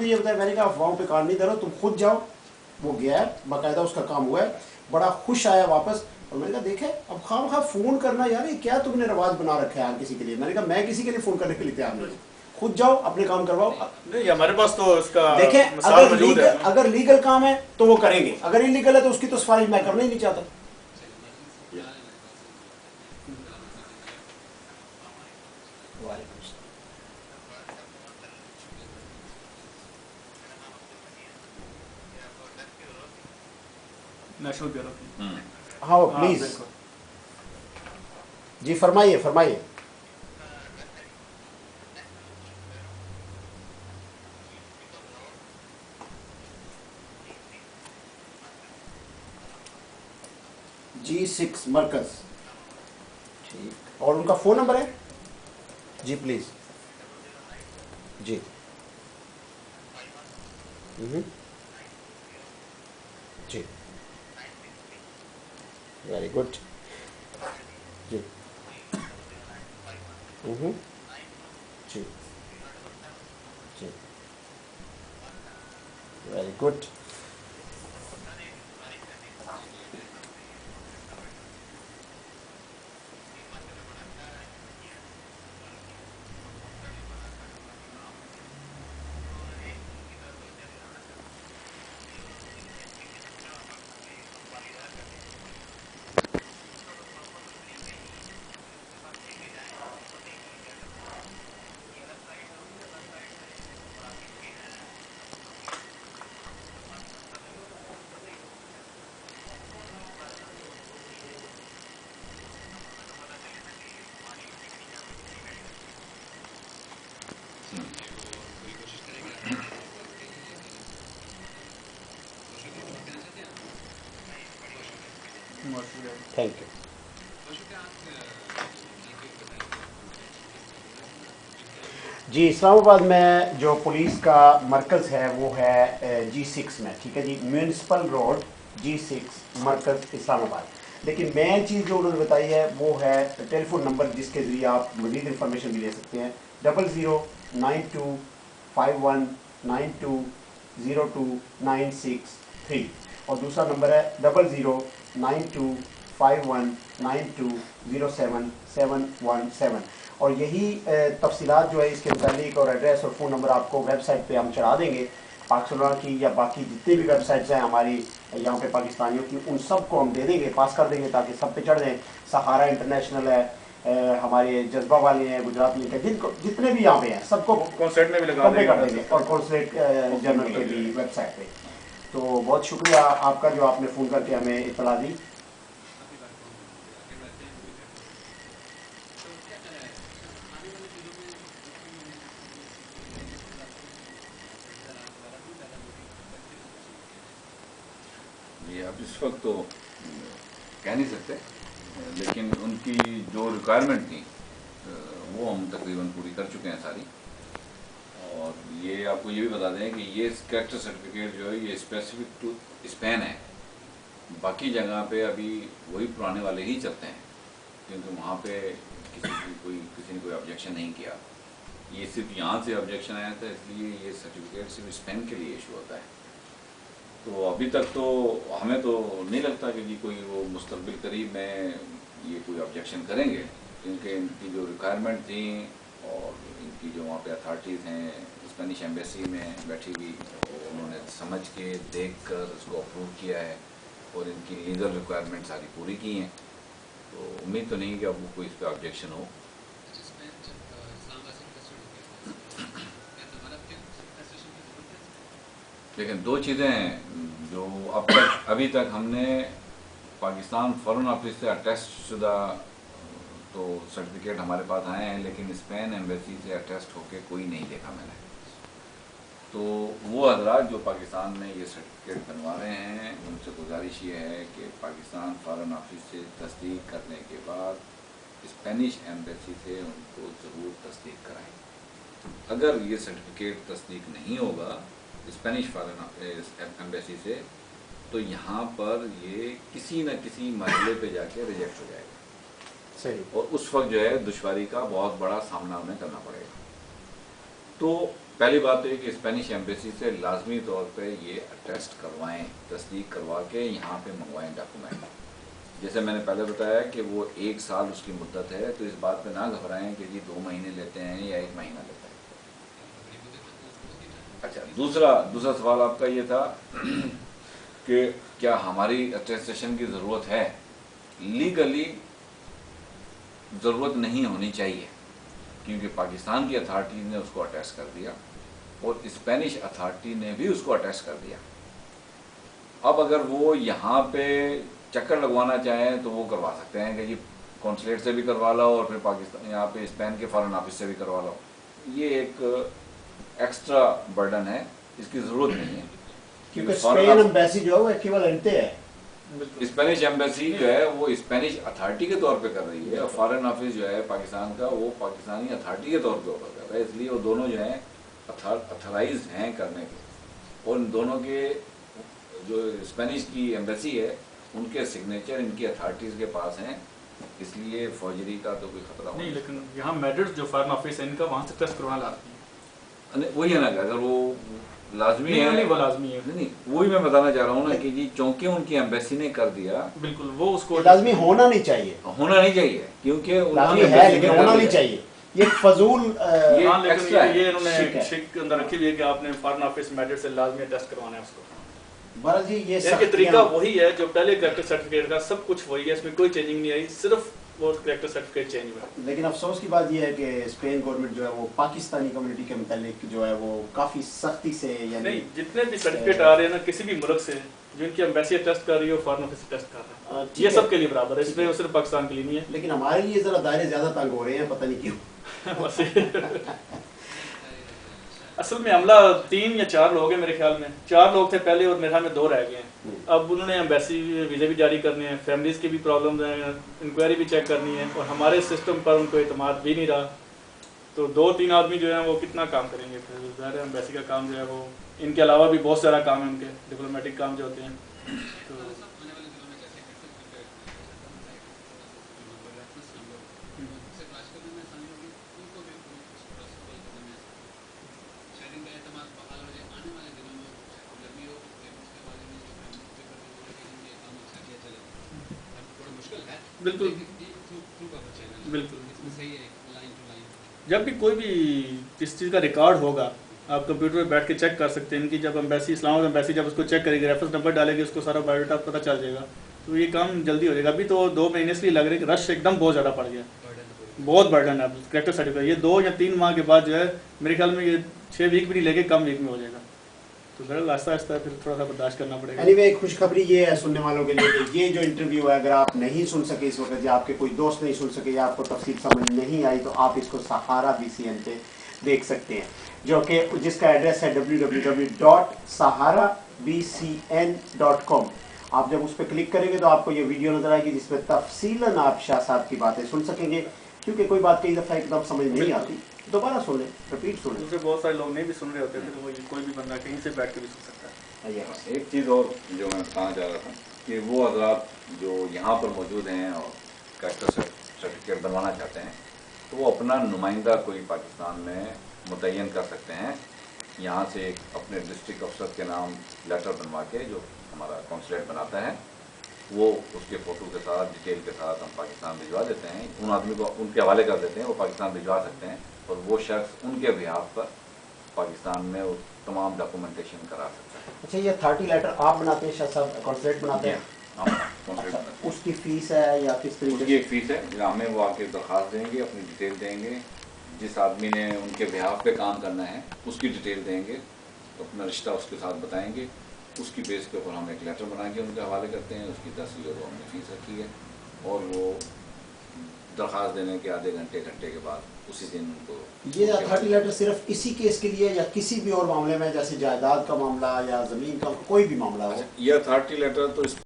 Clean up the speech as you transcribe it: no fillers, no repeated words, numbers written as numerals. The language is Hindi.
मुझे ये बताया, मैंने कहा अफवाहों पे कान नहीं धरो, तुम खुद जाओ। वो गया है, बाकायदा उसका काम हुआ है, बड़ा खुश आया वापस। और मैंने कहा देखे अब खामखा फ़ोन करना यार, ये क्या तुमने रवाज बना रखा है यार किसी के लिए। मैंने कहा मैं किसी के लिए फ़ोन करने के लिए तैयार नहीं हूँ, खुद जाओ अपने काम करवाओ। नहीं, हमारे पास तो इसका देखें अगर लीगल काम है तो वो करेंगे, अगर इलीगल है तो उसकी तो सिफारिश मैं करना ही नहीं चाहता। नेशनल ब्यूरो की। हाँ प्लीज जी फरमाइए फरमाइए। G6 मरकज, ठीक। और उनका फ़ोन नंबर है जी प्लीज़ जी। जी वेरी गुड जी। जी जी वेरी गुड। Thank you. जी इस्लामाबाद में जो पुलिस का मरकज़ है वो है G6 में, ठीक है जी, म्यूनसिपल रोड G6 मरकज़ इस्लामाबाद। लेकिन मेन चीज़ जो उन्होंने बताई है वो है टेलीफोन नंबर जिसके ज़रिए आप मज़ीद इंफॉर्मेशन भी ले सकते हैं, 009251920296 और दूसरा नंबर है 009251920717 और यही तफसीलात जो है इसके मुतालिक और एड्रेस और फ़ोन नंबर आपको वेबसाइट पे हम चढ़ा देंगे, पाकिस्तान की या बाकी जितने भी वेबसाइट्स हैं हमारी यहाँ पे पाकिस्तानियों की, उन सब को हम दे देंगे, पास कर देंगे ताकि सब पे चढ़ दें। सहारा इंटरनेशनल है, हमारे जज्बा वाले हैं, गुजरात लिंक है, जिनको जितने भी यहाँ पे हैं सबको कॉन्सर्ट में भी लगा कर देंगे और कॉन्सुलेट जनरल के भी वेबसाइट पे। तो बहुत शुक्रिया आपका जो आपने फ़ोन करके हमें इत्तला दी। अब इस वक्त तो कह नहीं सकते, लेकिन उनकी जो रिक्वायरमेंट थी वो हम तकरीबन पूरी कर चुके हैं सारी। और ये आपको ये भी बता दें कि ये कैरेक्टर सर्टिफिकेट जो है ये स्पेसिफिक टू स्पेन है, बाकी जगह पे अभी वही पुराने वाले ही चलते हैं, क्योंकि वहाँ पे किसी ने कोई ऑब्जेक्शन नहीं किया। ये सिर्फ यहाँ से ऑब्जेक्शन आया था, इसलिए ये सर्टिफिकेट सिर्फ स्पेन के लिए इशू होता है। तो अभी तक तो हमें तो नहीं लगता कि कोई वो मुस्तकबिल करीब में ये कोई ऑब्जेक्शन करेंगे, क्योंकि इनकी जो रिक्वायरमेंट थी और इनकी जो वहाँ पे अथॉरिटीज़ हैं स्पेनिश एम्बेसी में बैठी हुई, उन्होंने समझ के देख कर इसको अप्रूव किया है और इनकी लीगल रिक्वायरमेंट सारी पूरी की हैं। तो उम्मीद तो नहीं कि अब कोई इस पर ऑब्जेक्शन हो। लेकिन दो चीज़ें हैं जो अभी तक हमने पाकिस्तान फॉरेन ऑफिस से अटेस्ट शुदा तो सर्टिफिकेट हमारे पास आए हैं, लेकिन स्पेन एम्बेसी से अटेस्ट होके कोई नहीं देखा मैंने। तो वो हजरात जो पाकिस्तान में ये सर्टिफिकेट बनवा रहे हैं उनसे गुजारिश ये है कि पाकिस्तान फॉरेन ऑफिस से तस्दीक करने के बाद स्पेनिश एम्बेसी से उनको ज़रूर तस्दीक कराएं। अगर ये सर्टिफिकेट तस्दीक नहीं होगा स्पेनिश फॉरेन एम्बेसी से, तो यहाँ पर ये किसी न किसी मरहले पे जाके रिजेक्ट हो जाएगा। सही। और उस वक्त जो है दुश्वारी का बहुत बड़ा सामना उन्हें करना पड़ेगा। तो पहली बात तो ये कि स्पेनिश एम्बेसी से लाजमी तौर पे ये अटेस्ट करवाएं, तस्दीक करवा के यहाँ पे मंगवाएं डॉक्यूमेंट। जैसे मैंने पहले बताया कि वो 1 साल उसकी मुद्दत है, तो इस बात पे ना घबराएं कि जी 2 महीने लेते हैं या 1 महीना लेते हैं। अच्छा, दूसरा सवाल आपका ये था कि क्या हमारी अटेस्टेशन की ज़रूरत है। लीगली ज़रूरत नहीं होनी चाहिए, क्योंकि पाकिस्तान की अथॉरिटी ने उसको अटेस्ट कर दिया और स्पेनिश अथॉरिटी ने भी उसको अटेस्ट कर दिया। अब अगर वो यहाँ पे चक्कर लगवाना चाहें तो वो करवा सकते हैं कि जी कॉन्सुलेट से भी करवा लो और फिर पाकिस्तान यहाँ पे स्पेन के फॉरेन ऑफिस से भी करवा लो। ये एक एक्स्ट्रा बर्डन है, इसकी ज़रूरत नहीं है, क्योंकि स्पेन एम्बेसी जो है वो इक्विवेलेंट है। स्पेनिश एम्बेसी जो है वो स्पेनिश अथॉरिटी के तौर पे कर रही है और फॉरेन ऑफिस जो है पाकिस्तान का वो पाकिस्तानी अथॉरिटी के तौर पे ऑफर कर रहा है, इसलिए वो दोनों जो हैं अथॉराइज हैं करने के। और इन दोनों के जो स्पेनिश की एम्बेसी है उनके सिग्नेचर इनकी अथॉरिटीज़ के पास हैं, इसलिए फौजरी का तो कोई खतरा नहीं। लेकिन यहाँ मैड्रिड जो फॉरेन ऑफिस है इनका वहाँ से टेस्ट करवाना लाजमी है। वही है ना, अगर वो लाजमी है, नहीं वो लाजमी है। नहीं वही मैं बताना चाह रहा हूँ ना कि जी चूंकि उनकी एम्बेसी ने कर दिया, बिल्कुल वो उसको लाजमी होना नहीं चाहिए, क्योंकि लाजमी है लेकिन होना नहीं चाहिए। ये फजूल हाँ, लेकिन एक्स्ट्रा है। ये इन्होंने ठीक है। शिक अंदर रखी हुई है कि आपने फॉरेन ऑफिस मैड्रिड से लाजमी टेस्ट करवाना है उसको। बहरहाल जी ये इनके तरीका वही है जो पहले कैरेक्टर सर्टिफिकेट का, सब कुछ वही है, इसमें कोई चेंजिंग नहीं आई, सिर्फ वो कैरेक्टर सर्टिफिकेट चेंज हुआ। लेकिन अफसोस की बात यह है कि स्पेन गवर्नमेंट जो है वो पाकिस्तानी कम्युनिटी के मुतालिक जो है वो काफ़ी सख्ती से यानी नहीं, जितने भी सर्टिफिकेट आ रहे हैं ना किसी भी मुल्क से, जिनकी एम्बेसी टेस्ट कर रही है फॉरेन ऑफिस टेस्ट कर रहा है, ठीक ये है। सबके लिए बराबर है, इसमें सिर्फ पाकिस्तान के लिए नहीं है। लेकिन हमारे लिए ज़रा दायरे ज़्यादा तंग हो रहे हैं, पता नहीं क्यों। असल में हमला 3 या 4 लोग हैं मेरे ख्याल में, 4 लोग थे पहले और मेरे ख्याल में 2 रह गए हैं। अब उन्होंने एम्बेसी वीज़े भी जारी करने हैं, फैमिलीज़ की भी प्रॉब्लम है, इंक्वायरी भी चेक करनी है और हमारे सिस्टम पर उनको एतमाद भी नहीं रहा, तो 2-3 आदमी जो हैं वो कितना काम करेंगे। फिर ज़ाहिर है एम्बेसी का काम जो है वो, इनके अलावा भी बहुत सारा काम है उनके डिप्लोमेटिक काम जो होते हैं। तो बिल्कुल बिल्कुल जब भी कोई भी किस चीज़ का रिकॉर्ड होगा आप कंप्यूटर पे बैठ के चेक कर सकते हैं। इनकी जब एम्बेसी, इस्लामाबाद एम्बेसी जब उसको चेक करेगी, रेफरेंस नंबर डालेगी, उसको सारा बायोडाटा पता चल जाएगा, तो ये काम जल्दी हो जाएगा। अभी तो 2 महीने से लग रहा है कि रश एकदम बहुत ज़्यादा पड़ गया, बहुत बर्डन है कैरेक्टर सर्टिफिकेट। ये 2 या 3 माह के बाद जो है मेरे ख्याल में ये 6 वीक भी नहीं लेके कम वीक में हो जाएगा, तो ज़रा आहिस्ता आहिस्ता फिर थोड़ा सा बर्दाश्त करना पड़ेगा। एनीवे खुशखबरी ये है सुनने वालों के लिए कि ये जो इंटरव्यू है अगर आप नहीं सुन सके इस वक्त या आपके कोई दोस्त नहीं सुन सके या आपको तफसील समझ नहीं आई तो आप इसको सहारा BCN पे देख सकते हैं, जो कि जिसका एड्रेस है www.saharabcn.com। आप जब उस पर क्लिक करेंगे तो आपको ये वीडियो नजर आएगी जिसमें तफसीलन आप शाह साहब की बातें सुन सकेंगे, क्योंकि कोई बात कई दफ़ा एकदम समझ नहीं आती, दोबारा सुन लें, रिपीट सुन लें। दूसरे बहुत सारे लोग नहीं भी सुन रहे होते थे, तो वो कोई भी बंदा कहीं से बैठ के भी सुन सकता है। एक चीज़ और जो मैं बताना चाह रहा था कि वो हज़रात जो यहाँ पर मौजूद हैं और कैरेक्टर सर्टिफिकेट बनवाना चाहते हैं तो वो अपना नुमाइंदा कोई पाकिस्तान में मुतय्यन कर सकते हैं। यहाँ से अपने डिस्ट्रिक्ट अफसर के नाम लेटर बनवा के, जो हमारा कॉन्सुलेट बनाता है, वो उसके फ़ोटो के साथ डिटेल के साथ हम पाकिस्तान भिजवा देते हैं। उन आदमी को उनके हवाले कर देते हैं, वो पाकिस्तान भिजवा सकते हैं और वो शख्स उनके बिहाफ पर पाकिस्तान में वो तमाम डॉक्यूमेंटेशन करा सकता है। अच्छा, ये 30 लेटर आप बनाते हैं शाह साहब, कॉन्सुलेट बनाते हैं? अच्छा, उसकी फीस है या किस तरीके उसकी एक फ़ीस है, हमें वो आके दरख्वास्त देंगे, अपनी डिटेल देंगे, जिस आदमी ने उनके बिहाफ पे काम करना है उसकी डिटेल देंगे, अपना रिश्ता उसके साथ बताएंगे, उसकी बेस के ऊपर हम एक लेटर बना के उनके हवाले करते हैं। उसकी 10 यूरो हमने फ़ीस रखी है और वो दरख्वास्त देने के आधे घंटे के बाद उसी दिन उनको ये 30 लेटर सिर्फ इसी केस के लिए या किसी भी और मामले में, जैसे जायदाद का मामला या ज़मीन का कोई भी मामला हो? ये 30 लेटर तो